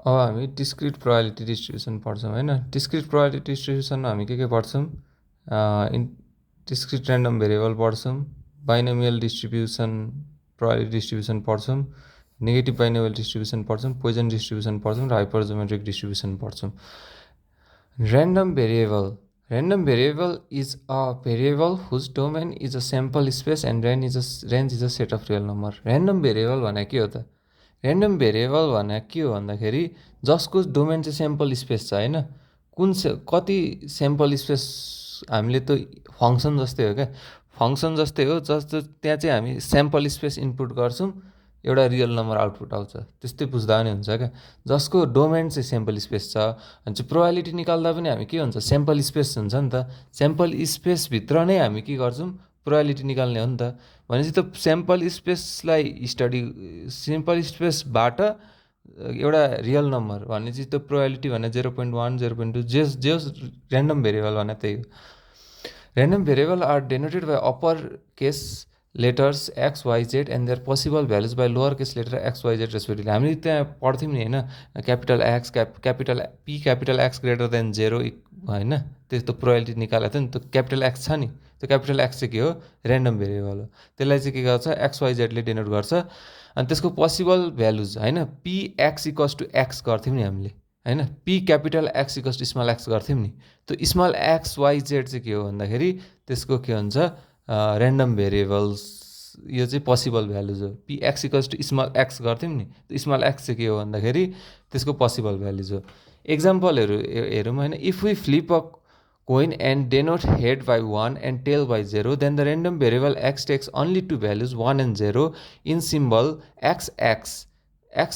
अब हामी discrete probability distribution पढ्छौँ होइन। डिस्क्रिट प्रोबेबिलिटी डिस्ट्रिब्युसनमा हामी के पढ्छौँ, डिस्क्रिट ऱ्यान्डम भेरिएबल पढ्छौँ, बाइनोमियल डिस्ट्रिब्युसन प्रोबेबिलिटी डिस्ट्रिब्युसन पढ्छौँ, नेगेटिभ बाइनोमियल डिस्ट्रिब्युसन पढ्छौँ, पोइजन डिस्ट्रिब्युसन पढ्छौँ र हाइपरजोमेट्रिक डिस्ट्रिब्युसन पढ्छौँ। Random variable is a variable whose domain is a sample space and range is a set of real number. Random variable भने के हो त? Random variable भने के हो भन्दाखेरि जसको डोमेन चाहिँ स्याम्पल स्पेस छ होइन। कति स्याम्पल स्पेस हामीले त फङ्सन जस्तै हो क्या, फङ्सन जस्तै हो, जस्तो त्यहाँ चाहिँ हामी स्याम्पल स्पेस इनपुट गर्छौँ, एउटा रियल नम्बर आउटपुट आउँछ, त्यस्तै बुझ्दा पनि हुन्छ क्या। जसको डोमेन चाहिँ स्याम्पल स्पेस छ भने चाहिँ प्रोबेबिलिटी निकाल्दा पनि हामी के हुन्छ, स्याम्पल स्पेस हुन्छ नि त। स्याम्पल स्पेसभित्र नै हामी के गर्छौँ, प्रोबेबिलिटी निकाल्ने हो नि त। भनेपछि त स्याम्पल स्पेसलाई स्याम्पल स्पेसबाट एउटा रियल नम्बर भने चाहिँ त्यो प्रोबेबिलिटी भने 0.1 0.2 जे ऱ्यान्डम भेरिएबल भने त्यही हो। Random variable are denoted by upper case letters x y z and their possible values by lower case letter x y z respectively. हामीले त्यहाँ पढ्थ्यौँ नि होइन, capital x capital p capital x greater than 0 होइन, त्यस्तो probability निकालेको थियो नि। त्यो क्यापिटल एक्स छ नि, त्यो क्यापिटल एक्स चाहिँ के हो, ऱ्यान्डम भेरिएबल हो। त्यसलाई चाहिँ के गर्छ, एक्स वाइ जेडले डेनोट गर्छ। अनि त्यसको पोसिबल भ्यालुज होइन, p x equals to x गर्थ्यौँ नि हामीले होइन, p capital x equals to small x गर्थ्यौँ नि। त्यो स्मल एक्स वाइ जेड चाहिँ के हो भन्दाखेरि त्यसको के हुन्छ, ऱ्यान्डम भेरिएबल्स, यो चाहिँ पोसिबल भ्यालुज हो। P x equals to small x गर्थ्यौँ नि, त्यो स्मल एक्स चाहिँ के हो भन्दाखेरि त्यसको पोसिबल भ्यालुज हो। एक्जाम्पलहरू हेरौँ होइन, if we flip a coin and denote head by 1 and tail by 0 then the random variable x takes only two values 1 and 0 in symbol x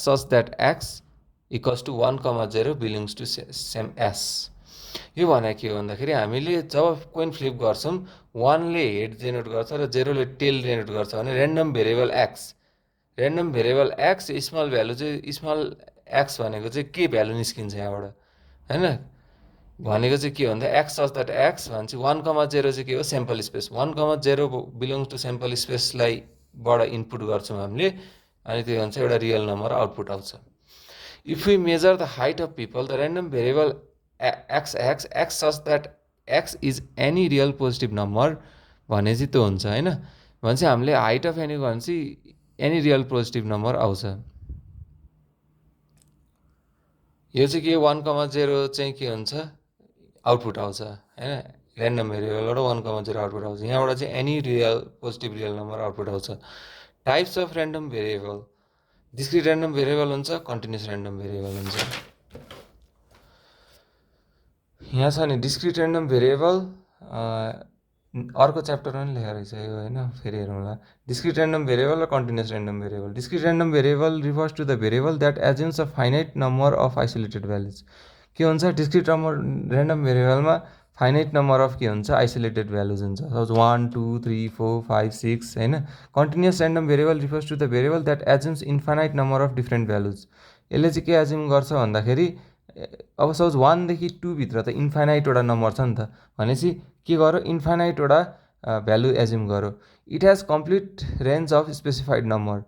such that x equals to 1,0 belongs to same s. यो भने के हो भन्दाखेरि हामीले जब coin flip गर्छौँ, 1ले head generate गर्छ र 0ले tail generate गर्छ भने random variable x small value चाहिँ स्मल एक्स भनेको चाहिँ के भ्यालु निस्किन्छ यहाँबाट होइन, भनेको चाहिँ के भन्दा एक्स सच द्याट एक्स भनेपछि 1,0 चाहिँ के हो, sample space. 1,0 belongs to sample स्पेसलाई बाट इनपुट गर्छौँ हामीले, अनि त्यो भन्छ एउटा रियल नम्बर आउटपुट आउँछ। If we measure the height of people the random variable X such that X is any real positive number भने चाहिँ त्यो हुन्छ होइन। भनेपछि हामीले हाइट अफ एनी भनेपछि एनी रियल पोजिटिभ नम्बर आउँछ। यो चाहिँ के 1,0 चाहिँ के हुन्छ, आउटपुट आउँछ होइन, ऱ्यान्डम भेरिएबलबाट 1,0 आउटपुट आउँछ। यहाँबाट चाहिँ any real positive real number output आउँछ। Types of random variable, discrete random variable हुन्छ, कन्टिन्युस ऱ्यान्डम भेरिएबल हुन्छ। यहाँ छ नि डिस्क्रिट ऱ्यान्डम भेरिएबल, अर्को च्याप्टरमा पनि लेखेर रहेछ यो होइन, फेरि हेरौँला। डिस्क्रिट ऱ्यान्डम भेरिएबल र continuous random variable. Discrete random variable refers to the variable that assumes a finite number of isolated values. के हुन्छ, डिस्क्रिट ऱ्यान्डम भेरिएबलमा फाइनाइट नम्बर अफ के हुन्छ, आइसोलेटेड भ्यालुज हुन्छ, सपोज 1 2 3 4 5 6 होइन। Continuous random variable refers to the variable that assumes infinite number of different values. यसले चाहिँ के एज्युम गर्छ भन्दाखेरि अब सपोज 1 देखि 2 भित्र त इन्फाइनाइटवटा नम्बर छ नि त, भनेपछि के गर, इन्फाइनाइटवटा भ्यालु एज्युम गर। It has complete range of specified number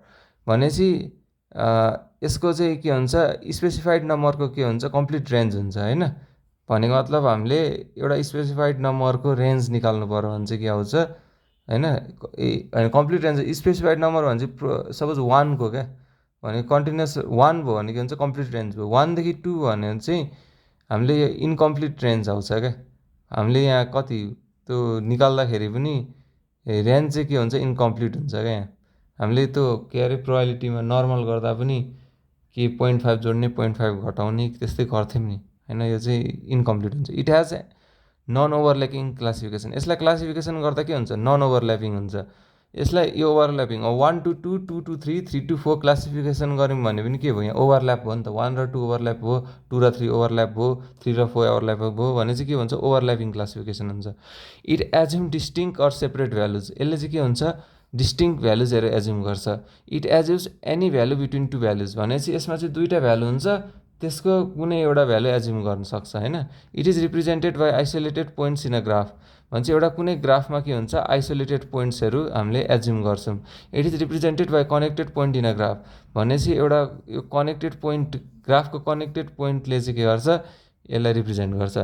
भनेपछि यसको चाहिँ के हुन्छ, स्पेसिफाइड नम्बरको के हुन्छ, कम्प्लिट रेन्ज हुन्छ होइन। भनेको मतलब हामीले एउटा स्पेसिफाइड नम्बरको रेन्ज निकाल्नु पऱ्यो भने चाहिँ के आउँछ होइन, कम्प्लिट रेन्ज स्पेसिफाइड नम्बर भने चाहिँ सपोज 1 को क्या भने कन्टिन्युस 1 भयो भने के हुन्छ, कम्प्लिट रेन्ज भयो। 1 देखि 2 भने चाहिँ हामीले इन्कम्प्लिट रेन्ज आउँछ क्या। हामीले यहाँ कति त्यो निकाल्दाखेरि पनि रेन्ज चाहिँ के हुन्छ, इन्कम्प्लिट हुन्छ क्या। यहाँ हामीले त्यो के अरे प्रोबेबिलिटीमा नर्मल गर्दा पनि के 0.5 जोड्ने 0.5 घटाउने त्यस्तै गर्थ्यौँ नि होइन, यो चाहिँ इन्कम्प्लिट हुन्छ। It has non overlapping classification. यसलाई क्लासिफिकेसन गर्दा के हुन्छ, नन ओभरल्यापिङ हुन्छ। यसलाई यो overlapping 1 to 2 2 to 3 3 to 4 classification गऱ्यौँ भने पनि के भयो, यहाँ ओभरल्याप भयो नि त। 1 र 2 ओभरल्याप भयो, 2 र 3 ओभरल्याप भयो, 3 र 4 ओभरल्याप भयो भने चाहिँ के भन्छ, ओभरल्यापिङ क्लासिफिकेसन हुन्छ। It assume distinct or separate values. यसले चाहिँ के हुन्छ, डिस्टिङ्क्ट भ्यालुजहरू एज्युम गर्छ। It assumes any value between two values भनेपछि यसमा चाहिँ दुईवटा भ्यालु हुन्छ, त्यसको कुनै एउटा भ्यालु एज्युम गर्न सक्छ हैन। It is represented by isolated points in a graph भन्छ। एउटा कुनै ग्राफमा के हुन्छ, आइसोलेटेड पोइन्ट्सहरू हामीले एज्युम गर्छौँ। It is represented by connected point in a graph भनेपछि एउटा यो कनेक्टेड पोइन्ट, ग्राफको कनेक्टेड पोइन्टले चाहिँ के गर्छ, यसलाई रिप्रेजेन्ट गर्छ।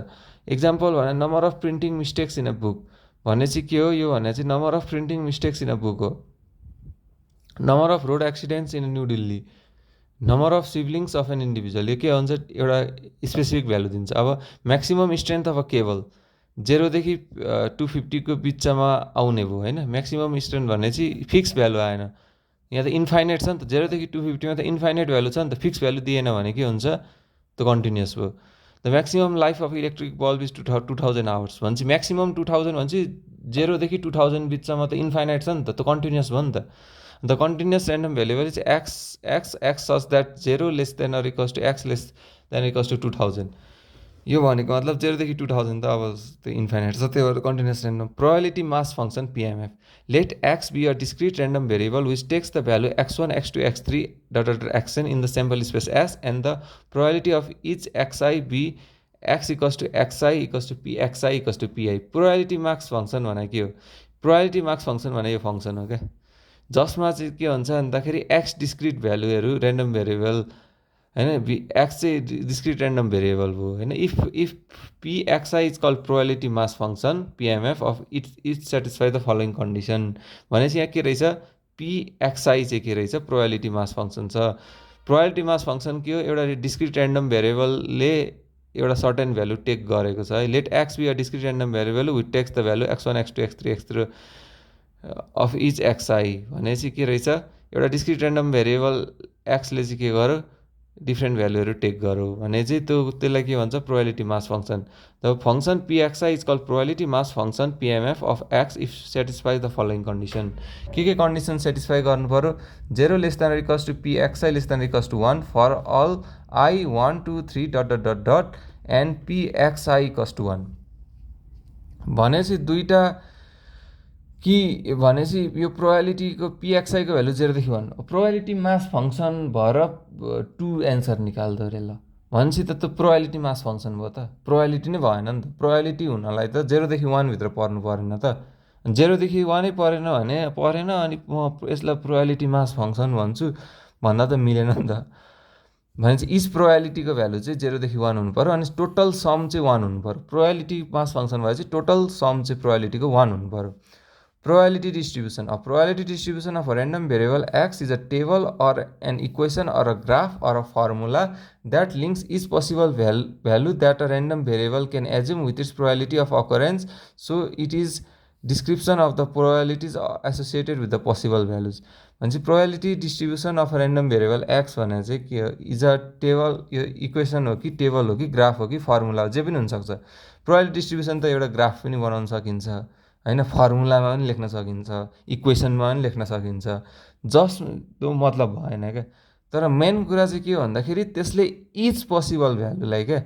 इक्जाम्पल भने number of printing mistakes in a book भने चाहिँ के हो, यो भने चाहिँ number of printing mistakes in a book हो। Number of road accidents in New Delhi, number of siblings of an individual, यो के हुन्छ, एउटा स्पेसिफिक भ्यालु दिन्छ। अब maximum strength of a cable 0 देखि 250 को बिचमा आउने भयो होइन। म्याक्सिमम स्ट्रेन्थ भन्ने चाहिँ फिक्स भ्यालु आएन, यहाँ त इन्फाइनाइट छ नि त। 0 देखि 250 त इन्फाइनाइट भ्यालु छ नि त, फिक्स भ्यालु दिएन भने के हुन्छ, त कन्टिन्युस भयो। The maximum life of electric bulb is 2000 hours भन्छ। म्याक्सिमम 2000 भन्छ, 0 देखि 2000 बिचमा त इन्फाइनाइट छ नि त कन्टिन्युस भयो नि त। The continuous random variable is x such that 0 less than or equals to x less than equals to 2000। यो भनेको मतलब 0 देखि 2000 त अब त्यो इन्फाइनाइट छ, त्यो भएर continuous random. Probability mass function PMF, let x be a discrete random variable which takes the value x1 x2 x3 dot xn in the sample space s and the probability of each xi be x equals to xi equals to p xi equals to pi। Probability mass function भने के हो, probability mass function भने यो function हो क्या, जसमा चाहिँ के हुन्छ भन्दाखेरि एक्स डिस्क्रिट भ्यालुहरू ऱ्यान्डम भेरिएबल हैन, एक्स चाहिँ डिस्क्रिट ऱ्यान्डम भेरिएबल भयो हैन। If P X I is called probability mass function PMF of it satisfy the following condition भनेपछि यहाँ के रहेछ, पी एक्सआई चाहिँ के रहेछ, प्रोबेबिलिटी मास फंक्शन छ। प्रोबेबिलिटी मास फंक्शन के हो, एउटा डिस्क्रिट ऱ्यान्डम भेरिएबलले एउटा सर्टेन भ्यालु टेक गरेको छ है। Let x be a discrete random variable with takes the value x1 x2 x3 x3 of each xi भनेपछि के रहेछ, एउटा डिस्क्रिट ऱ्यान्डम भेरिएबल एक्सले चाहिँ के गर्यो, डिफ्रेन्ट भ्यालुहरू टेक गरौँ भने चाहिँ त्यसलाई के भन्छ, probability mass function. The function P X I is called probability mass function PMF of X if satisfy the following condition. के कन्डिसन सेटिस्फाई गर्नु पऱ्यो, 0 less than equals to P X I less than equals to 1 for all I 1 2 3 dot dot dot dot and P X I equals to 1 भनेपछि दुईवटा कि भनेपछि यो प्रोबेबिलिटीको पिएक्सआईको value 0 देखि 1, probability mass function भएर 2 एन्सर निकाल्दो रे ल भनेपछि त त्यो प्रोबेबिलिटी मास फंक्शन भयो त, प्रोबेबिलिटी नै भएन नि त। प्रोबेबिलिटी हुनलाई त 0 देखि 1 भित्र पर्नु परेन त, 0 देखि 1 नै परेन भने परेन, अनि म यसलाई प्रोबेबिलिटी मास फंक्शन भन्छु भन्दा त मिलेन नि त। भनेपछि इच प्रोबेबिलिटीको भ्यालु चाहिँ 0 देखि 1 हुनु पर्यो, अनि टोटल सम चाहिँ 1 हुनु पर्यो। प्रोबेबिलिटी मास फंक्शन भएपछि टोटल सम चाहिँ प्रोबेबिलिटीको 1 हुनु पर्यो। Probability distribution. A probability distribution of a random variable x is a table or an equation or a graph or a formula that links each possible value that a random variable can assume with its probability of occurrence. So it is description of the probabilities associated with the possible values. भनेपछि probability distribution of a random variable x भने चाहिँ के हो, is a table, यो equation हो कि table हो कि ग्राफ हो कि फर्मुला हो, जे पनि हुनसक्छ। प्रोबेबिलिटी डिस्ट्रिब्युसन त एउटा ग्राफ पनि बनाउन सकिन्छ हैन, फर्मुलामा पनि लेख्न सकिन्छ, इक्वेसनमा पनि लेख्न सकिन्छ, जस्ट त्यो मतलब भएन क्या। तर मेन कुरा चाहिँ के हो भन्दाखेरि त्यसले इच पोसिबल भ्यालुलाई क्या,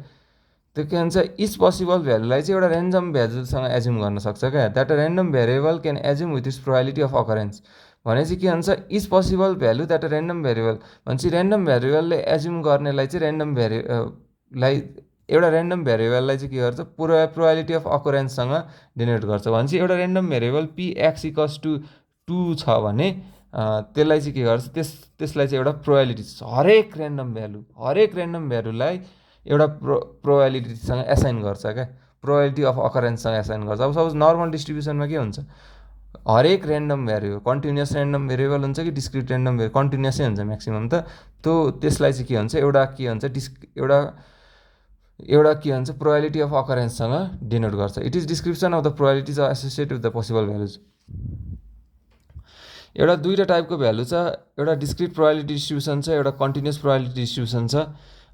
त्यो के भन्छ, इच पोसिबल भ्यालुलाई चाहिँ एउटा ऱ्यान्डम भ्यालुसँग एज्युम गर्न सक्छ क्या। That a random variable can assume with its probability of occurrence भने चाहिँ के भन्छ, each possible value that a random variable भनेपछि ऱ्यान्डम भेरिएबलले एज्युम गर्नेलाई चाहिँ ऱ्यान्डम भेरिएबललाई एउटा ऱ्यान्डम भेरिएबललाई चाहिँ के गर्छ, प्रोबेबिलिटी अफ अकरेन्ससँग डिनोट गर्छ। भनेपछि एउटा random variable p x equals to 2 छ भने त्यसलाई चाहिँ के गर्छ, त्यसलाई चाहिँ एउटा प्रोबेबिलिटी, हरेक ऱ्यान्डम भ्यालुलाई एउटा प्रोबेबिलिटीसँग एसाइन गर्छ क्या, प्रोबेबिलिटी अफ अकरेन्ससँग एसाइन गर्छ। अब सपोज नर्मल डिस्ट्रिब्युसनमा के हुन्छ, हरेक random variable continuous random variable हुन्छ कि डिस्क्रिट ऱ्यान्डम भेरिएबल, कन्टिन्युसै हुन्छ म्याक्सिमम त, त्यो त्यसलाई चाहिँ के हुन्छ, एउटा के हुन्छ, एउटा के भन्छ, प्रोबेबिलिटी अफ अकरेन्ससँग डिनोट गर्छ। It is description of the probabilities associated with the possible values. एउटा दुईवटा टाइपको भ्यालु छ, एउटा डिस्क्रिट प्रोबेबिलिटी डिस्ट्रिब्युसन छ, एउटा कन्टिन्युस प्रोबेबिलिटी डिस्ट्रिब्युसन छ,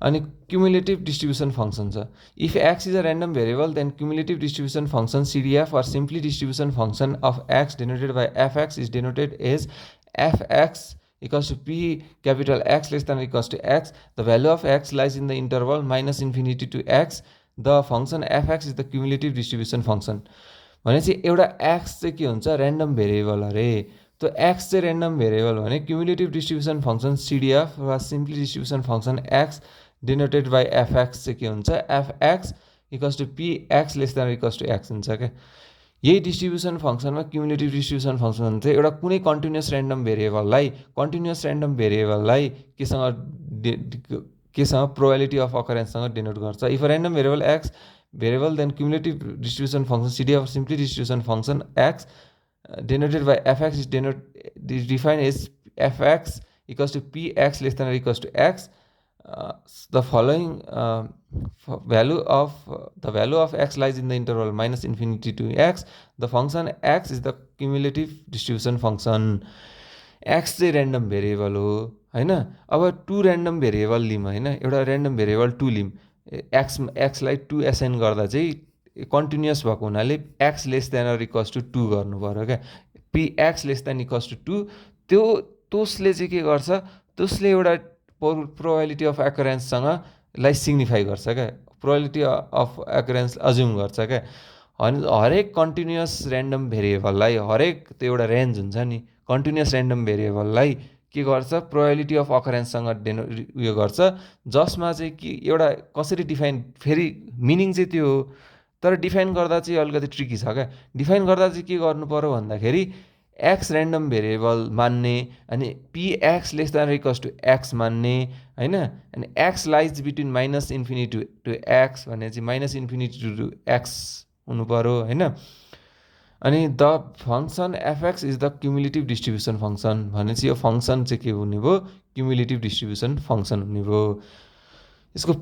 अनि क्युमुलेटिभ डिस्ट्रिब्युसन फंक्शन छ। If x is a random variable then cumulative distribution function CDF or simply distribution function of x denoted by fx is denoted as fx equals to p capital X less than or equals to x. The value of x lies in the interval minus infinity to x. The function fx is the cumulative distribution function. भनेपछि एउटा x चाहिँ के हुन्छ, random variable अरे, त्यो x चाहिँ random variable भने cumulative distribution function CDF वा simply distribution function x denoted by fx चाहिँ के हुन्छ, fx equals to px less than equals to x हुन्छ क्या। यही डिस्ट्रिब्युसन फङ्सनमा क्युमुलेटिभ डिस्ट्रिब्युसन फङ्सन हुन्छ, एउटा कुनै कन्टिन्युस ऱ्यान्डम भेरिएबललाई केसँग प्रोबेबिलिटी अफ अकरेन्ससँग डिनोट गर्छ। If random variable x variable then cumulative distribution function CD of simply distribution function x denoted by fx is defined as fx equals to px less than or equals to x. The following value of x lies in the interval minus infinity to x. The function x is the cumulative distribution function. x चाहिँ random variable हो होइन। अब two random variable lim होइन, एउटा random variable two lim, एक्सलाई to assign गर्दा चाहिँ continuous भएको हुनाले x less than or equals to 2 गर्नु पऱ्यो क्या। Px less than equals to 2 त्यसले चाहिँ के गर्छ, त्यसले एउटा प्रोबेबिलिटी अफ अकरेन्ससँग लाई सिग्निफाई गर्छ क्या, प्रोबेबिलिटी अफ अकरेन्स अज्युम गर्छ क्या। हरेक कन्टिन्युस ऱ्यान्डम भेरिएबललाई, हरेक त्यो एउटा रेन्ज हुन्छ नि, कन्टिन्युस ऱ्यान्डम भेरिएबललाई के गर्छ, प्रोबेबिलिटी अफ अकरेन्ससँग उयो गर्छ, जसमा चाहिँ कि एउटा कसरी डिफाइन, फेरि मिनिङ चाहिँ त्यो हो, तर डिफाइन गर्दा चाहिँ अलिकति ट्रिकी छ क्या। डिफाइन गर्दा चाहिँ के गर्नु पऱ्यो भन्दाखेरि एक्स ऱ्यान्डम भेरिएबल मान्ने, अनि p x less than equals to x मान्ने होइन, अनि x lies between minus infinity to x भने चाहिँ माइनस इन्फिनिटी टु एक्स हुनु पऱ्यो होइन। अनि the function FX is the cumulative distribution function भने चाहिँ यो फङ्सन चाहिँ के हुने भयो, क्युमुलेटिभ डिस्ट्रिब्युसन फङ्सन हुने भयो। यसको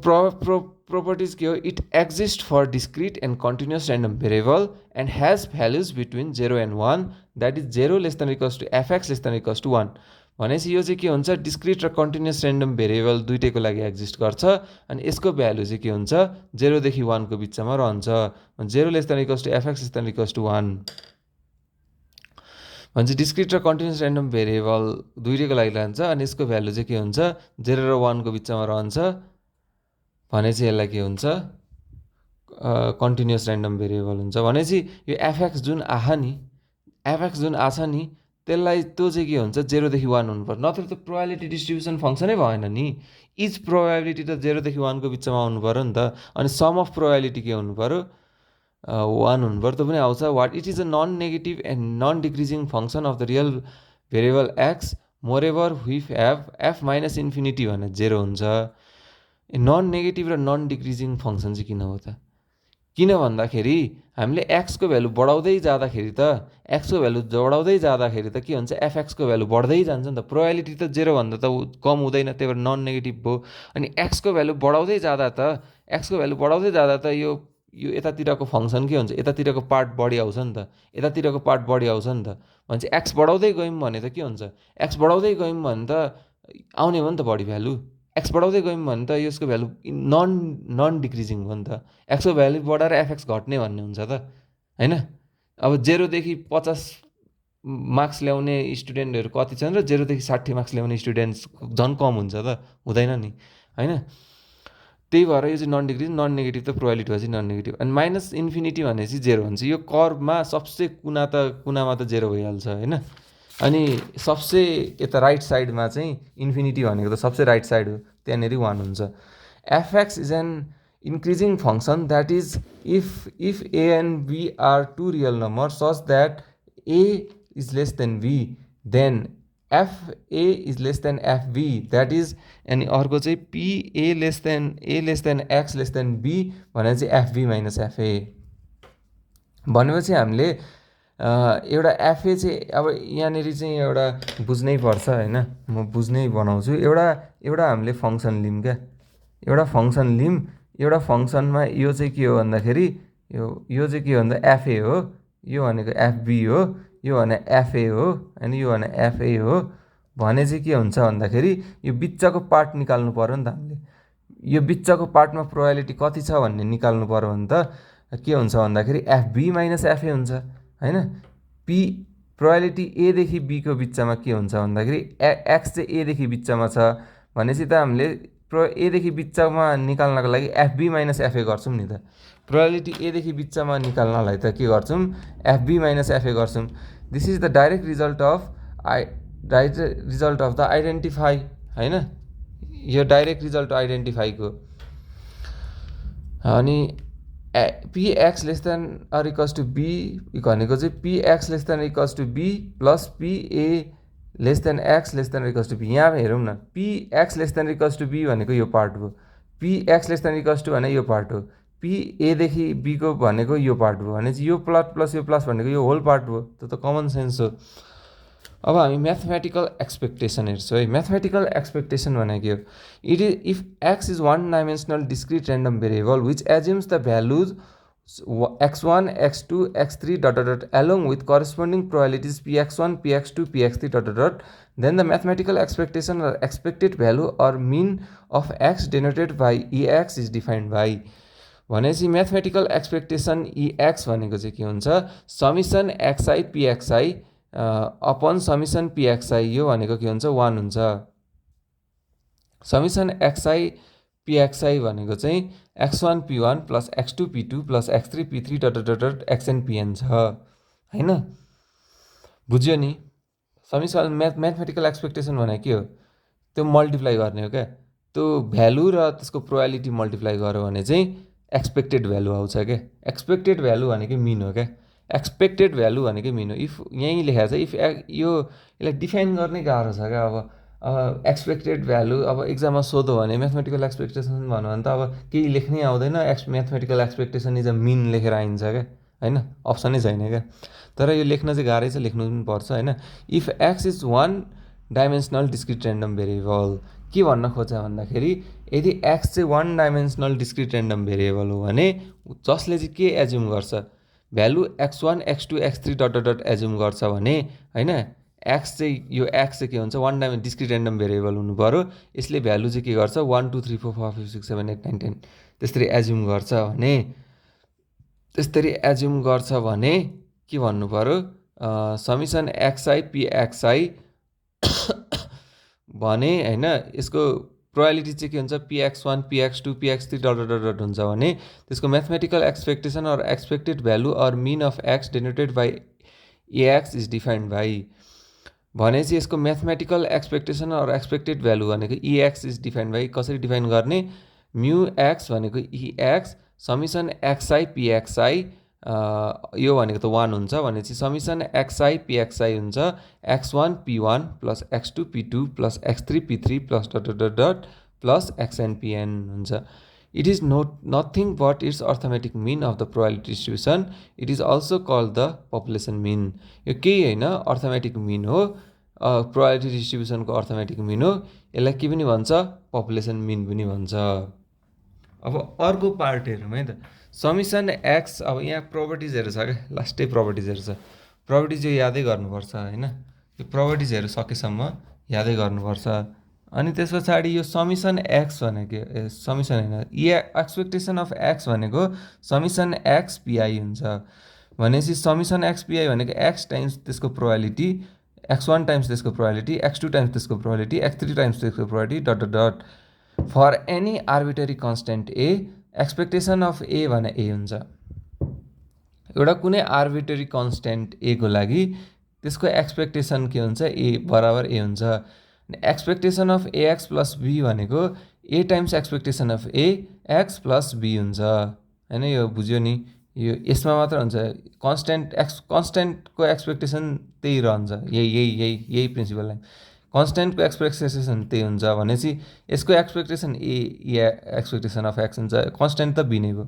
properties के हो, it exist for discrete and continuous random variable and has values between 0 and 1, that is 0 less than equals to f x less than equals to 1। भनेपछि यो चाहिँ के हुन्छ, डिस्क्रिट र कन्टिन्युस ऱ्यान्डम भेरिएबल दुइटैको लागि एक्जिस्ट गर्छ, अनि यसको भ्यालु चाहिँ के हुन्छ, 0 देखि 1 को बिचमा रहन्छ। 0 less than equals to f x less than equals to 1 भन्छ। डिस्क्रिट र कन्टिन्युस ऱ्यान्डम भेरिएबल दुइटैको लागि लान्छ, अनि यसको भ्यालु चाहिँ के हुन्छ, 0 र 1 को बिचमा रहन्छ भने चाहिँ यसलाई के हुन्छ, कन्टिन्युस ऱ्यान्डम भेरिएबल हुन्छ। भनेपछि यो एफएक्स जुन आछ नि त्यसलाई त्यो चाहिँ के हुन्छ, 0 देखि 1 हुनु पर्यो, नत्र त प्रोबेबिलिटी डिस्ट्रिब्युसन फङ्सनै भएन नि। इच प्रोबेबिलिटी त 0 देखि 1 को बिचमा आउनु पऱ्यो नि त, अनि सम अफ प्रोबेबिलिटी के हुनु पऱ्यो, 1 हुनु पऱ्यो, त्यो पनि आउँछ। What it is a non negative and non decreasing function of the real variable x moreover if F minus infinity भने 0 हुन्छ। नन नेगेटिभ र नन डिक्रिजिङ फङ्सन चाहिँ किन हो त, किन भन्दाखेरि हामीले एक्सको भ्यालु बढाउँदै जाँदाखेरि त के हुन्छ, एफएक्सको भ्यालु बढ्दै जान्छ नि त। प्रोबेबिलिटी त 0 भन्दा त कम हुँदैन, त्यही भएर नन नेगेटिभ भयो। अनि एक्सको भ्यालु बढाउँदै जाँदा त यो यतातिरको फङ्सन के हुन्छ, यतातिरको पार्ट बढी आउँछ नि त, भनेपछि एक्स बढाउँदै गयौँ भने त के हुन्छ, एक्स बढाउँदै गयौँ भने त आउने हो नि त बढी भ्यालु, एक्स बढाउँदै गयौँ भने त यसको भ्यालु नन डिक्रिजिङ हो नि त, एक्सको भ्यालु बढाएर एफएक्स घट्ने भन्ने हुन्छ त होइन। अब 0 देखि 50 मार्क्स ल्याउने स्टुडेन्टहरू कति छन् र 0 देखि 60 मार्क्स ल्याउने स्टुडेन्ट्स झन् कम हुन्छ त, हुँदैन नि होइन। त्यही भएर यो चाहिँ नन डिक्रिजिङ, नन नेगेटिभ त प्रोबेबिलिटी भएपछि नन नेगेटिभ। अनि माइनस इन्फिनिटी भनेपछि 0 हुन्छ, यो कर्भमा सबसे कुनामा त 0 भइहाल्छ होइन। अनि सबसे यता राइट साइडमा चाहिँ इन्फिनिटी भनेको त सबसे राइट साइड हो, त्यहाँनिर 1 हुन्छ। F x is an increasing function that is if a and b are two real number such that a is less than b then f a is less than f b that is, अनि अर्को चाहिँ p a less than x less than b भने चाहिँ FB minus FA. भनेपछि हामीले एउटा FA चाहिँ अब यहाँनिर चाहिँ एउटा बुझ्नै पर्छ होइन, म बुझ्नै बनाउँछु। एउटा हामीले फङ्सन लिम क्या, एउटा फङ्सनमा यो चाहिँ के हो भन्दाखेरि यो चाहिँ के हो भन्दा एफए हो, यो भनेको एफबी हो, यो भने एफए हो, अनि यो भने एफए हो भने चाहिँ के हुन्छ भन्दाखेरि यो बिचको पार्ट निकाल्नु पऱ्यो नि त हामीले। यो बिचको पार्टमा प्रोबेबिलिटी कति छ भन्ने निकाल्नु पऱ्यो भने त के हुन्छ भन्दाखेरि एफबी माइनस एफए हुन्छ होइन। पी प्रोबेबिलिटी एदेखि बीको बिचमा के हुन्छ भन्दाखेरि एक्स चाहिँ एदेखि बिचमा छ भनेपछि त हामीले एदेखि बिचमा निकाल्नको लागि एफबी माइनस एफए गर्छौँ नि त। प्रोबेबिलिटी एदेखि बिचमा निकाल्नलाई त के गर्छौँ, एफबी माइनस एफए गर्छौँ। This is the direct result of the identify होइन, यो डाइरेक्ट रिजल्ट आइडेन्टिफाईको। अनि px less than or equals to b भनेको चाहिँ px less than equals to b plus pa less than x less than equals to b. यहाँ हेरौँ न, px less than equals to b भनेको यो part हो, px less than equals to भने यो पार्ट हो, pa देखि b को भनेको यो पार्ट हो भने चाहिँ यो प्लस यो प्लस भनेको यो होल पार्ट हो। त्यो त कमन सेन्स हो। अब हामी म्याथमेटिकल एक्सपेक्टेसन हेर्छौँ है। म्याथमेटिकल एक्सपेक्टेसन भनेको it is if x is one dimensional discrete random variable which assumes the values x1 x2 x3 dot dot dot along with corresponding probabilities px1 px2 px3 dot dot dot, then the mathematical expectation or expected value or mean of x denoted by ex is defined by। भनेपछि mathematical expectation ex भनेको चाहिँ के हुन्छ, समिसन xi pxi upon समिसन pxi, यो भनेको के हुन्छ 1 हुन्छ। समिसन xi pxi भनेको चाहिँ x1 p1 plus x2 p2 plus x3 p3 dot dot dot xn pn छ हैन। बुझ्यो नि? समिसन म्याथमेटिकल एक्सपेक्टेसन भनेको के हो, त्यो मल्टिप्लाई गर्ने हो क्या। त्यो भ्यालु र त्यसको प्रोबेबिलिटी मल्टिप्लाई गर्यो भने चाहिँ एक्सपेक्टेड भ्यालु आउँछ क्या। एक्सपेक्टेड भ्यालु भनेको मिन हो क्या। एक्सपेक्टेड भ्यालु भनेको मिन हो। इफ यहीँ लेखेको छ, इफ यो यसलाई डिफाइन गर्ने गाह्रो छ क्या। अब एक्सपेक्टेड भ्यालु अब एक्जाममा सोध्यो भने म्याथमेटिकल एक्सपेक्टेसन भन्यो भने त अब केही लेख्नै आउँदैन, mathematical expectation is a mean लेखेर आइन्छ क्या हैन, अप्सनै छैन क्या। तर यो लेख्न चाहिँ गाह्रै छ, लेख्नु पनि पर्छ हैन। If x is one dimensional discrete random variable, के भन्न खोज्छ भन्दाखेरि यदि एक्स चाहिँ one dimensional discrete random variable हो भने जसले चाहिँ के एज्युम गर्छ, value x1 x2 x3 dot dot dot assume गर्छ भने हैन, एक्स चाहिँ यो एक्स चाहिँ के हुन्छ, one dimension discrete random variable हुनु पऱ्यो। यसले भ्यालु चाहिँ के गर्छ 1 2 3 4 5 6 7 8 9 10 त्यसरी एज्युम गर्छ भने, त्यसरी एज्युम गर्छ भने के भन्नु पऱ्यो, समिसन xi pxi भने हैन, यसको प्रोबेबिलिटी चाहिँ के हुन्छ px1 px2 px3 dot dot dot हुन्छ भने त्यसको mathematical expectation or expected value or mean of x denoted by e x is defined by. भनेपछि यसको mathematical expectation or expected value भनेको ex इज डिफाइन्ड बाई, कसरी डिफाइन गर्ने, mu x भनेको ex समिसन xi pxi, यो भनेको त 1 हुन्छ भनेपछि समिसन xi pxi हुन्छ x1 p1 plus x2 p2 plus x3 p3 plus dot dot dot plus xn pn हुन्छ। It is nothing but its arithmetic mean of the probability distribution. It is also called the population mean. यो केही होइन, arithmetic mean हो, प्रोबेबिलिटी डिस्ट्रिब्युसनको arithmetic mean हो। यसलाई के पनि भन्छ, पपुलेसन मिन पनि भन्छ। अब अर्को पार्ट हेरौँ है त, समिसन एक्स। अब यहाँ प्रोपर्टिजहरू छ क्या, लास्टै प्रोपर्टिजहरू छ। प्रोपर्टिज यो यादै गर्नुपर्छ हैन, यो प्रोपर्टिजहरू सकेसम्म यादै गर्नुपर्छ। अनि त्यस पछाडि यो समिसन एक्स भनेको समिसन होइन, एक्सपेक्टेसन अफ एक्स भनेको समिसन एक्स पिआई हुन्छ। भनेपछि समिसन एक्स पिआई भनेको एक्स टाइम्स त्यसको प्रोबेबिलिटी, x1 टाइम्स त्यसको प्रोबेबिलिटी, x2 टाइम्स त्यसको प्रोबेबिलिटी, x3 टाइम्स त्यसको probability dot dot dot for any arbitrary constant a. Expectation of a भने a हुन्छ। एउटा कुनै आर्बिटरी कन्स्टेन्ट ए को लागि त्यसको एक्सपेक्टेसन के हुन्छ, ए बराबर ए हुन्छ। Expectation of ax plus b भनेको a times expectation of a x plus b हुन्छ हैन। यो बुझ्यो नि, यो यसमा मात्र हुन्छ। कन्स्टेन्टको एक्सपेक्टेसन त्यही रहन्छ, यही प्रिन्सिपल लाइन। कन्स्टेन्टको एक्सपेक्टेसन त्यही हुन्छ भनेपछि यसको expectation A expectation of x हुन्छ, कन्स्टेन्ट त बी नै भयो।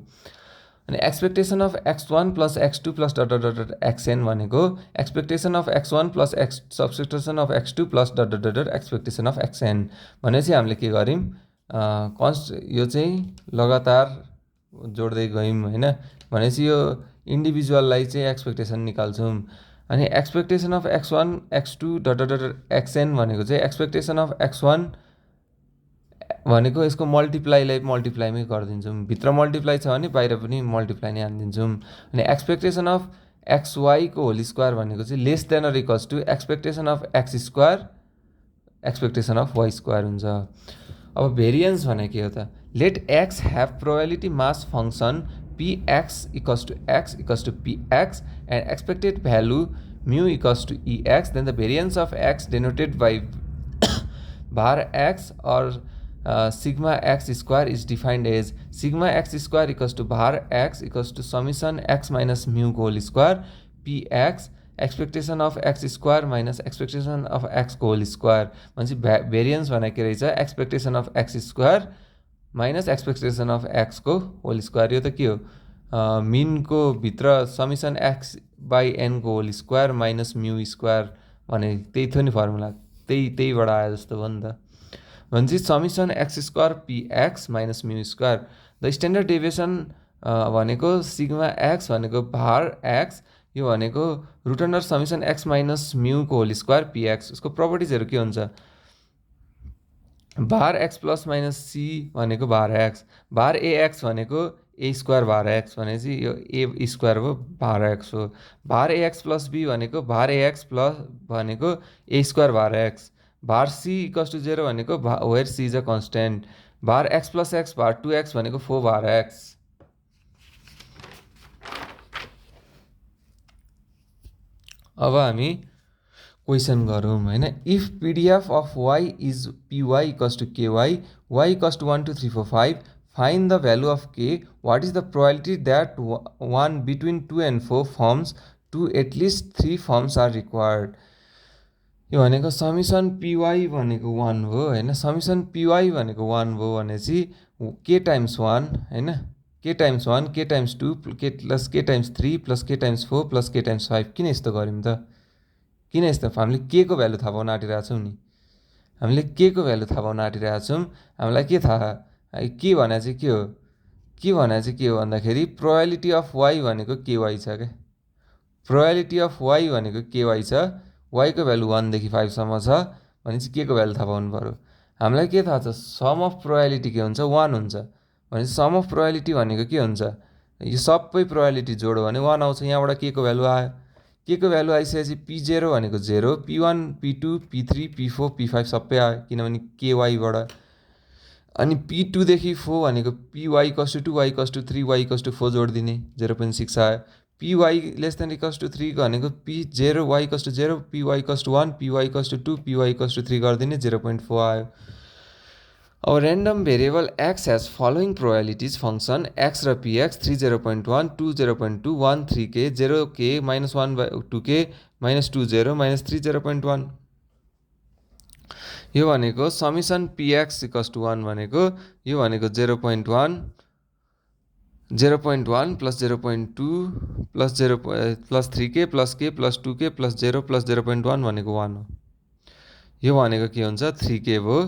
अनि expectation of x1 plus x2 plus dot dot dot xn भनेको expectation of x1 plus expectation of x2 plus dot dot dot expectation of xn। भनेपछि हामीले के गर्यौँ, यो चाहिँ लगातार जोड्दै गयौँ हैन। भनेपछि यो इन्डिभिजुअललाई चाहिँ एक्सपेक्टेसन निकाल्छौँ। अनि expectation of x1 x2 dot dot dot xn भनेको चाहिँ एक्सपेक्टेसन अफ x1 भनेको यसको मल्टिप्लाईलाई मल्टिप्लाईमै गरिदिन्छौँ। भित्र मल्टिप्लाई छ भने बाहिर पनि मल्टिप्लाई नै हानिदिन्छौँ। अनि एक्सपेक्टेसन अफ xy को होल स्क्वायर भनेको चाहिँ less than or equals to expectation of x square expectation of y square हुन्छ। अब भेरिएन्स भनेको के हो त, let x have probability mass function px equals to x equals to px and expected value mu equals to ex, then the variance of x denoted by var x or sigma x square is defined as sigma x square equals to var x equals to summation x minus mu whole square px expectation of x square minus expectation of x whole square भनेपछि variance भनेको रहेछ expectation of x square minus expectation of एक्सको whole square. यो त के हो मिनको भित्र समिसन एक्स बाई एनको whole square minus mu square भने त्यही थियो नि फर्मुला, त्यहीबाट आयो जस्तो भयो नि त। भनेपछि summation x square p x minus mu square the standard deviation भनेको सिग्मा एक्स भनेको भार एक्स, यो भनेको root under summation x minus म्यूको होल स्क्वायर पिएक्स। उसको प्रपर्टिजहरू के हुन्छ भार एक्स प्लस माइनस सी भनेको भार एक्स, भार एएक्स भनेको ए स्क्वायर भार एक्स भनेपछि यो ए स्क्वायर हो भार एक्स हो, भार एएक्स प्लस बी भनेको भार एएक्स प्लस भनेको a square var x, var c equals to 0 भनेको where c is a constant, var x plus x var 2x भनेको 4 भार एक्स। अब हामी क्वेसन गरौँ होइन। If PDF of y is py equals to ky y equals to 1 2 3 4 5 find the value of k what is the probability that 1 between 2 and 4 firms to at least 3 firms are required. यो भनेको समिसन पिवाई भनेको 1 हो होइन, समिसन पिवाई भनेको 1 हो भनेपछि के टाइम्स 1 होइन, के टाइम्स 1 के टाइम्स 2 के प्लस के टाइम्स 3 प्लस के टाइम्स 4 प्लस के टाइम्स 5। किन यस्तो गऱ्यौँ त, किन यस्तो हामीले के को भ्यालु थाहा पाउन आँटिरहेछौँ नि, हामीले के को भ्यालु थाहा पाउन आँटिरहेछौँ। हामीलाई के थाहा के भने चाहिँ के हो, के भने चाहिँ के हो भन्दाखेरि प्रोबेबिलिटी अफ वाइ भनेको केवाई छ क्या, प्रोबेबिलिटी अफ वाइ भनेको केवाई छ, वाइको भ्यालु 1 देखि 5 सम्म छ भनेपछि के को भ्यालु थाहा पाउनु पऱ्यो। हामीलाई के थाहा छ सम अफ प्रोबेबिलिटी के हुन्छ 1 हुन्छ भनेपछि सम अफ प्रोबेबिलिटी भनेको के हुन्छ, यो सबै प्रोबेबिलिटी जोड्यो भने 1 आउँछ, यहाँबाट के को भ्यालु आयो, के को भ्यालु आइसकेपछि पी0 भनेको 0 p1 p2 p3 p4 p5 सबै आयो किनभने केवाईबाट। अनि p2 देखि 4 भनेको py कस टु 2 y कस टु 3 y कस टु 4 जोडिदिने 0.6 आयो, py less than equals to 3 भनेको p0 y कस टु 0 py कस टु 1 py कस टु 2 py कस टु 3 गरिदिने 0.4 आयो। अब random variable x has following probabilities function x र px 3 0.1 2 0.2 1 3k 0k minus 1 by 2k minus 2 0 minus 3 0.1। यो भनेको समिसन px इक्वल्स टु 1 भनेको यो भनेको 0.1 0.1 plus 0.2 plus 0 plus 3k plus k plus 2k plus 0 plus 0.1 भनेको 1 हो। यो भनेको के हुन्छ 3k भयो,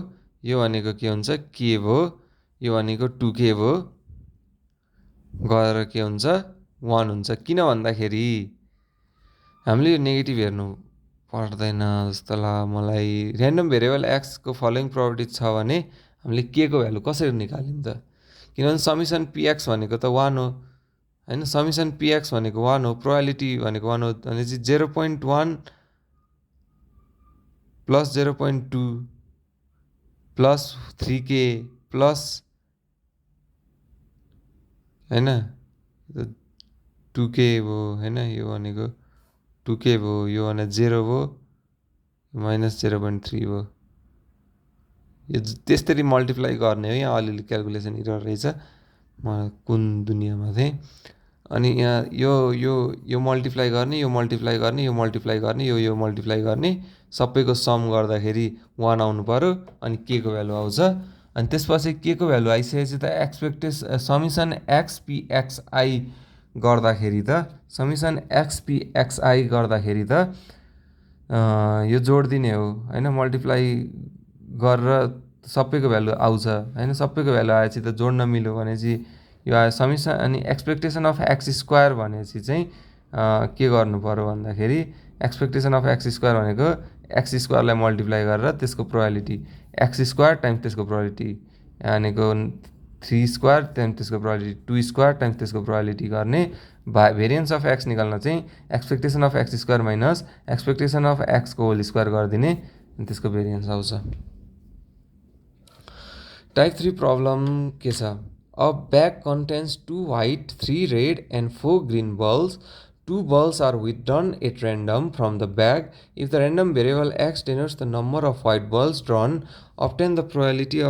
यो भनेको के हुन्छ के भयो, यो भनेको 2k भयो गरेर के हुन्छ 1 हुन्छ। किन भन्दाखेरि हामीले यो नेगेटिभ हेर्नु पर्दैन जस्तो लाग्यो मलाई। ऱ्यान्डम भेरिएबल एक्स को फलोइङ प्रोबेबिलिटी छ भने हामीले के को भ्यालु कसरी निकाल्यौँ त, किनभने समिसन पिएक्स भनेको त 1 हो होइन, समिसन पिएक्स भनेको 1 हो, प्रोबेबिलिटी भनेको 1 हो भनेपछि 0.1 प्लस 0.2 प्लस 3k प्लस होइन 2k भयो होइन, यो भनेको 2k भयो, यो भने 0 भयो माइनस 0.3 भयो। यो त्यसरी मल्टिप्लाई गर्ने हो, यहाँ अलिअलि क्यालकुलेसन इरर रहेछ म कुन दुनियाँमा थिएँ। अनि यहाँ यो मल्टिप्लाई गर्ने यो मल्टिप्लाई गर्ने यो मल्टिप्लाई गर्ने यो मल्टिप्लाई गर्ने सबैको सम गर्दाखेरि 1 आउनु पऱ्यो अनि के को भ्यालु आउँछ। अनि त्यसपछि के को भ्यालु आइसकेपछि त एक्सपेक्टेसन समिसन एक्सपिएक्सआई गर्दाखेरि त समिसन एक्सपिएक्सआई गर्दाखेरि त यो जोडिदिने हो होइन, मल्टिप्लाई गरेर सबैको भ्यालु आउँछ होइन, सबैको भ्यालु आएपछि त जोड्न मिल्यो भनेपछि यो आयो समिसन। अनि एक्सपेक्टेसन अफ एक्स स्क्वायर भनेपछि चाहिँ के गर्नु पऱ्यो भन्दाखेरि एक्सपेक्टेसन अफ एक्स स्क्वायर भनेको एक्स स्क्वायरलाई मल्टिप्लाई गरेर त्यसको प्रोबेबिलिटी एक्स स्क्वायर टाइम्स त्यसको प्रोबेबिलिटी भनेको 3 स्क्वायर टाइम्स त्यसको प्रोबेबिलिटी 2 स्क्वायर टाइम्स त्यसको प्रोबेबिलिटी गर्ने भेरिएन्स अफ एक्स निकाल्न चाहिँ expectation of x square minus expectation of एक्सको होल स्क्वायर गरिदिने अनि त्यसको भेरिएन्स आउँछ। टाइप 3 प्रब्लम के छ, a bag contents 2 white 3 red and 4 green balls Two balls are withdrawn at random from the bag. If the random variable x denotes the number of white balls drawn, obtain the probability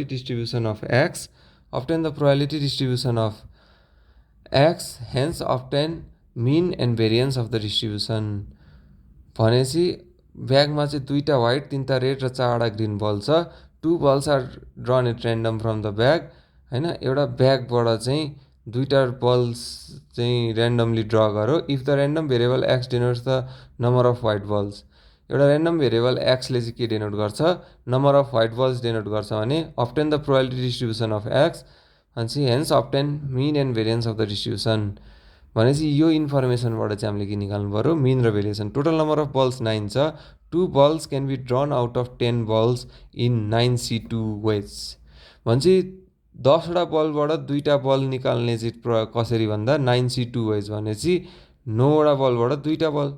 distribution of x. Obtain the probability distribution of x, hence obtain mean and variance of the distribution. भनेपछि ब्यागमा चाहिँ दुईवटा white तीनवटा red र चारवटा green ball छ. Two balls are drawn at random from the bag होइन. एउटा ब्यागबाट चाहिँ दुईवटा बल्स चाहिँ ऱ्यान्डमली ड्र गऱ्यो. If the random variable x denotes the number of white balls. एउटा ऱ्यान्डम भेरिएबल एक्सले चाहिँ के डिनोट गर्छ, number of white balls denote गर्छ भने obtain the probability distribution of x भनेपछि hence obtain mean and variance of the distribution. भनेपछि यो इन्फर्मेसनबाट चाहिँ हामीले के निकाल्नु पऱ्यो, मिन र variation. Total number of balls 9 छ. 2 balls can be drawn out of 10 balls in 9C2 ways. भनेपछि 10वटा बलबाट दुईवटा बल निकाल्ने चाहिँ कसरी भन्दा 9C2 वेज भनेपछि 9वटा बलबाट दुईवटा बल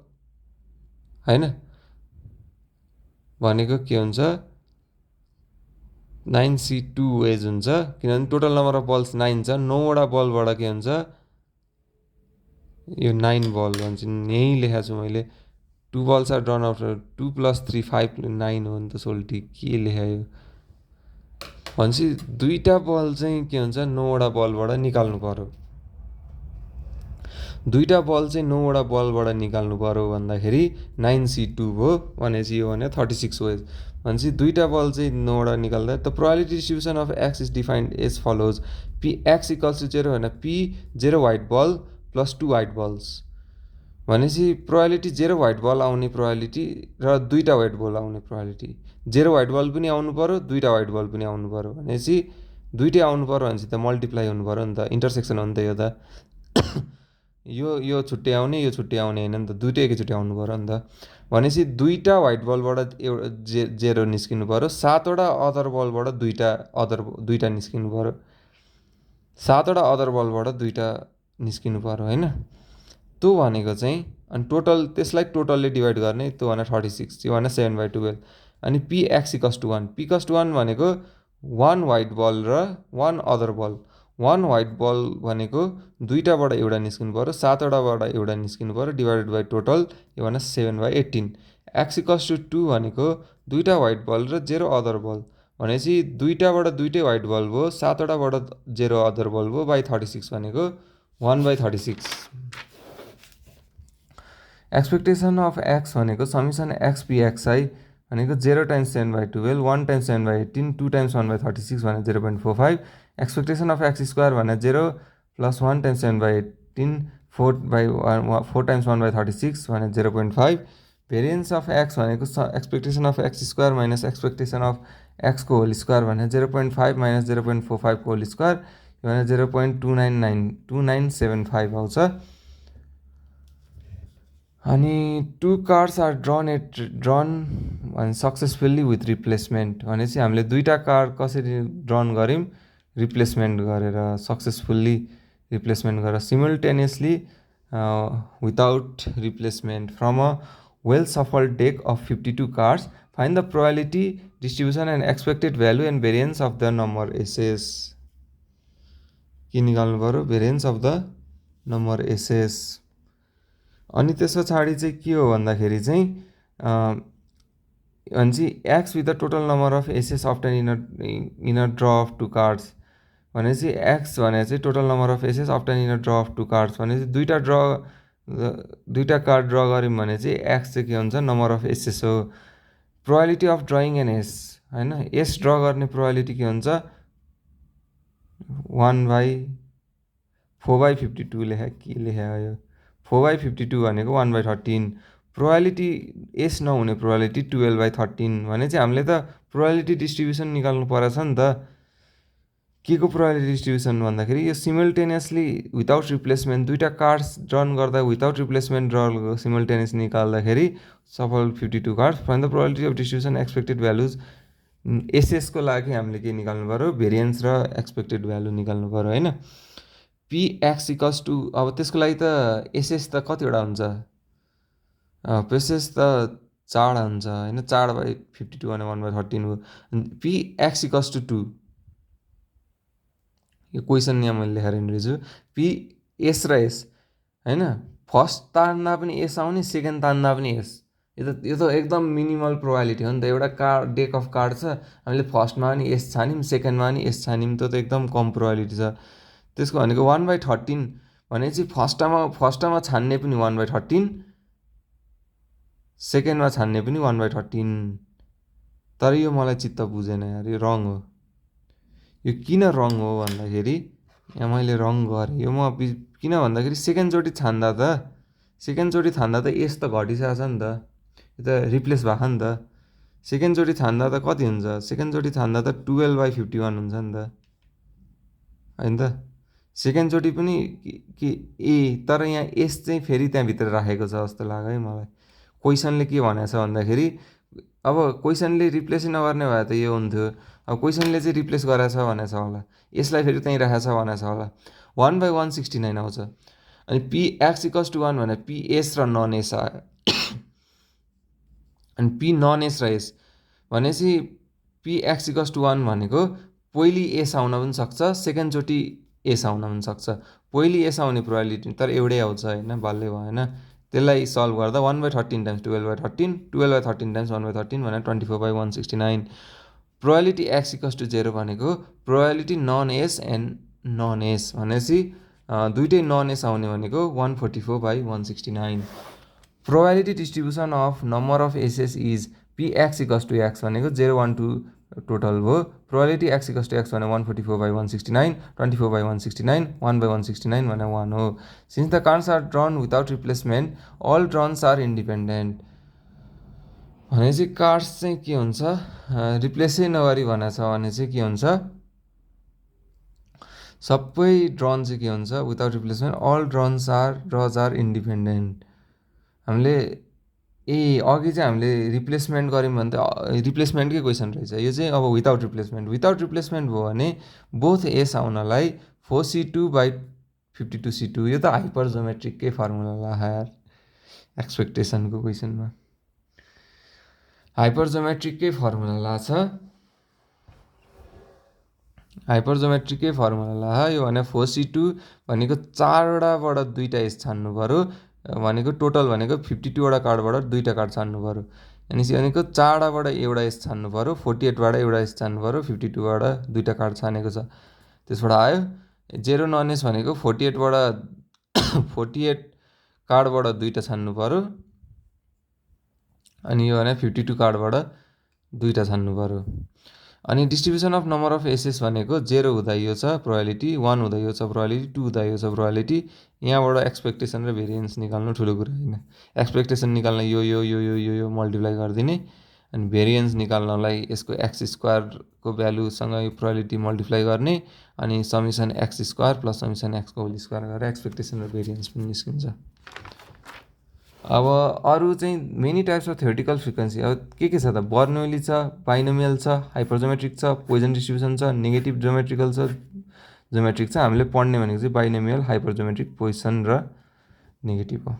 होइन. भनेको के हुन्छ 9C2 वेज हुन्छ किनभने टोटल नम्बर अफ बल्स 9 छ. 9वटा बलबाट के हुन्छ यो 9 बल भन्छ. यहीँ लेखाएको छु मैले. 2 बल्स आर ड्रन आउट 2 + 3 5 9 हो नि त सोल्टी. के लेखायो भनेपछि दुईवटा बल चाहिँ के हुन्छ 9वटा बलबाट निकाल्नु पर्यो. दुईवटा बल चाहिँ 9वटा बलबाट निकाल्नु पर्यो भन्दाखेरि 9C2 भयो भनेपछि यो भने 36 वेज. भनेपछि दुईवटा बल चाहिँ 9वटा निकाल्दा the probability distribution of x is defined as follows. P x equals to 0 भने p 0 white ball plus 2 white balls. भनेपछि प्रोबेबिलिटी 0 व्हाइट बल आउने प्रोबेबिलिटी र दुईवटा व्हाइट बल आउने प्रोबेबिलिटी. 0 व्हाइट बल पनि आउनु पऱ्यो, दुईवटा व्हाइट बल पनि आउनु पऱ्यो भनेपछि दुईवटै आउनु पऱ्यो भनेपछि त मल्टिप्लाई हुनु पऱ्यो नि त. इन्टरसेक्सन हो नि त यो त. यो छुट्टै आउने यो छुट्टै आउने होइन नि त. दुईवटै एकैचोटि आउनु पऱ्यो नि त. भनेपछि दुईवटा व्हाइट बलबाट एउटा जेरो निस्किनु पऱ्यो. 7वटा अदर बलबाट दुईवटा निस्किनु पऱ्यो. 7वटा अदर बलबाट दुईवटा निस्किनु पऱ्यो होइन. त्यो भनेको चाहिँ अनि टोटल त्यसलाई टोटलले डिभाइड गर्ने. त्यो भने 36 यो भने 7/12. अनि p x equals to 1. P equals to 1 भनेको 1 व्हाइट बल र 1 अदर बल. 1 व्हाइट बल भनेको दुईवटाबाट एउटा निस्किनु पऱ्यो, 7वटाबाट एउटा निस्किनु पऱ्यो डिभाइडेड बाई टोटल यो भने 7/18. एक्स इक्वल्स टु 2 भनेको दुईवटा व्हाइट बल र 0 अदर बल भनेपछि दुईवटाबाट दुईवटै व्हाइट बल भयो, 7वटाबाट 0 अदर बल भयो बाई 36 भनेको 1/36. एक्सपेक्टेसन अफ एक्स भनेको समिसन एक्स पी एक्सआई भनेको 0 × 7/12, 1 × 7/18, 2 × 1/36 भने 0.45. एक्सपेक्टेसन अफ एक्स स्क्वायर भने 0 + 1 × 7/18, 4 × 1/36 भने 0.5. भेरिएन्स अफ एक्स भनेको expectation of x square minus expectation of एक्सको होल स्क्वायर भने 0.5 - 0.45 को होल स्क्वायर यो भने 0.2975 आउँछ. अनि 2 cards are drawn successfully with replacement भनेपछि हामीले दुईवटा कार्ड कसरी ड्रन गऱ्यौँ, रिप्लेसमेन्ट गरेर सक्सेसफुल्ली रिप्लेसमेन्ट गरेर. Simultaneously without replacement from a well shuffled deck of 52 cards find the probability distribution and expected value and variance of the number aces. के निकाल्नु पऱ्यो, variance of the number aces. अनि त्यस पछाडि चाहिँ के हो भन्दाखेरि चाहिँ भनेपछि x with the total number of SS often in a draw of 2 cards भनेपछि एक्स भने चाहिँ total number of SS often in a draw of 2 cards भनेपछि दुईवटा कार्ड ड्र गऱ्यौँ भने चाहिँ एक्स चाहिँ के हुन्छ नम्बर अफ एसएस हो. Probability of drawing an ace होइन, एस ड्र गर्ने प्रोबेबिलिटी के हुन्छ 1/4/52 लेखा. के लेखा यो 4/52 भनेको 1/13. प्रोबेबिलिटी एस नहुने प्रोबेबिलिटी 12/13 भने चाहिँ हामीले त प्रोबेबिलिटी डिस्ट्रिब्युसन निकाल्नु परेछ नि त. के को प्रोबेबिलिटी डिस्ट्रिब्युसन भन्दाखेरि यो सिमल्टेनियसली विदाउट रिप्लेसमेन्ट दुईवटा कार्ड्स ड्रन गर्दा विदाउट रिप्लेसमेन्ट ड्र सिमल्टेनियस निकाल्दाखेरि सफल 52 cards find the probability of distribution expected values. एसएसको लागि हामीले के निकाल्नु पऱ्यो, भेरिएन्स र एक्सपेक्टेड भ्यालु निकाल्नु पऱ्यो होइन. पी एक्स इक्वल्स टु अब त्यसको लागि त एसएस त कतिवटा हुन्छ, एसएस त 4 हुन्छ होइन. 4/52 भने 1/13 हो. पी एक्स इक्वल्स टु 2 यो क्वेसन यहाँ मैले लेखेर रहेछु. पी एस र एस होइन फर्स्ट तान्दा पनि एस आउने, सेकेन्ड तान्दा पनि एस। यो त एकदम मिनिमल प्रोबाबिलिटी हो नि त। एउटा कार्ड, डेक अफ कार्ड छ, हामीले फर्स्टमा पनि एस छान्यौँ, सेकेन्डमा पनि एस छान्यौँ, त्यो त एकदम कम प्रोबाबिलिटी छ। त्यसको भनेको 1/13 भनेपछि फर्स्टमा छान्ने पनि 1/13, सेकेन्डमा छान्ने पनि 1/13। तर यो मलाई चित्त बुझेन यार, यो रङ हो। यो किन रङ हो भन्दाखेरि यहाँ मैले रङ गरेँ। यो म किन भन्दाखेरि सेकेन्डचोटि छान्दा त एस त घटिसकेको छ नि त, यो त रिप्लेस भएको नि त। सेकेन्डचोटि छान्दा त कति हुन्छ? सेकेन्डचोटि छान्दा त 12/51 हुन्छ नि त, होइन त? सेकेन्डचोटि पनि तर यहाँ एस चाहिँ फेरि त्यहाँभित्र राखेको छ जस्तो लाग्यो है मलाई। क्वेसनले के भनेको छ भन्दाखेरि, अब क्वेसनले रिप्लेसै नगर्ने भए त यो हुन्थ्यो। अब क्वेसनले चाहिँ रिप्लेस गरेछ भनेको छ होला, यसलाई फेरि त्यहीँ राखेको छ भनेको छ होला। 1/169 आउँछ। अनि px = 1 भने ps र नन एस आयो। अनि p नन एस र एस भनेपछि px = 1 भनेको पहिले एस आउन पनि सक्छ, सेकेन्डचोटि एस आउन पनि सक्छ। पहिले एस आउने प्रोबाबिलिटी तर एउटै आउँछ होइन, बल्लै भएन। त्यसलाई सल्भ गर्दा 1/13 टाइम्स 12/13, 12/13 टाइम्स 1/13 भने 24/169। प्रोबाबिलिटी x = 0 भनेको probability non ace and non ace भनेपछि दुइटै नन एस आउने भनेको 144/169। Probability distribution of number of aces is px = x भनेको 0, 1, 2 टोटल भयो। प्रोबाबिलिटी x = x भने 144/169, 24/169, 1/169 भने 1 हो। Since the cards are drawn without replacement, all draws are independent. भनेपछि कार्ड्स चाहिँ के हुन्छ, रिप्लेसै नगरी भनेको छ भने चाहिँ के हुन्छ, सबै ड्रन चाहिँ के हुन्छ, without replacement all draws are independent. हामीले अघि चाहिँ हामीले रिप्लेसमेन्ट गऱ्यौँ भने त रिप्लेसमेन्टकै क्वेसन रहेछ। यो चाहिँ अब विदाउट रिप्लेसमेन्ट भयो भने बोथ एस आउनलाई 4c2/52c2। यो त हाइपर जोमेट्रिककै फर्मुला ला यार, एक्सपेक्टेसनको क्वेसनमा हाइपर जोमेट्रिककै फर्मुला ला छ। हाइपर जोमेट्रिककै फर्मुला ला यो भने 4c2 भनेको 4वटाबाट 2टा एस छान्नु पऱ्यो भनेको टोटल भनेको 52वटा कार्डबाट 2टा कार्ड छान्नु पऱ्यो। भनेको 4वटाबाट एउटा एस छान्नु पऱ्यो, 48बाट एउटा एस छान्नु पऱ्यो, 52बाट 2टा कार्ड छानेको छ। त्यसबाट आयो 0 नन एस भनेको 48 कार्डबाट 2टा छान्नु पऱ्यो। अनि यो भने 52 कार्डबाट 2टा छान्नु पऱ्यो। अनि distribution of number of aces भनेको 0 हुँदा यो छ प्रोबाबिलिटी, 1 हुँदा यो छ प्रोबाबिलिटी, 2 हुँदा यो छ प्रोबाबिलिटी। यहाँबाट एक्सपेक्टेसन र भेरिएन्स निकाल्नु ठुलो कुरा होइन। एक्सपेक्टेसन निकाल्न यो मल्टिप्लाई गरिदिने, अनि भेरिएन्स निकाल्नलाई यसको x² को भ्यालुसँग यो प्रोबाबिलिटी मल्टिप्लाई गर्ने, अनि समिसन x² + समिसन x को होल स्क्वायर गरेर एक्सपेक्टेसन र भेरिएन्स पनि निस्किन्छ। अब अरू चाहिँ many types of theoretical frequency अब के छ त, बर्नौली छ, बाइनोमियल छ, हाइपरजोमेट्रिक छ, पोइजन डिस्ट्रिब्युसन छ, नेगेटिभ जोमेट्रिकल छ, जोमेट्रिक छ। हामीले पढ्ने भनेको चाहिँ बाइनोमियल, हाइपरजोमेट्रिक, पोइसन र नेगेटिभ हो।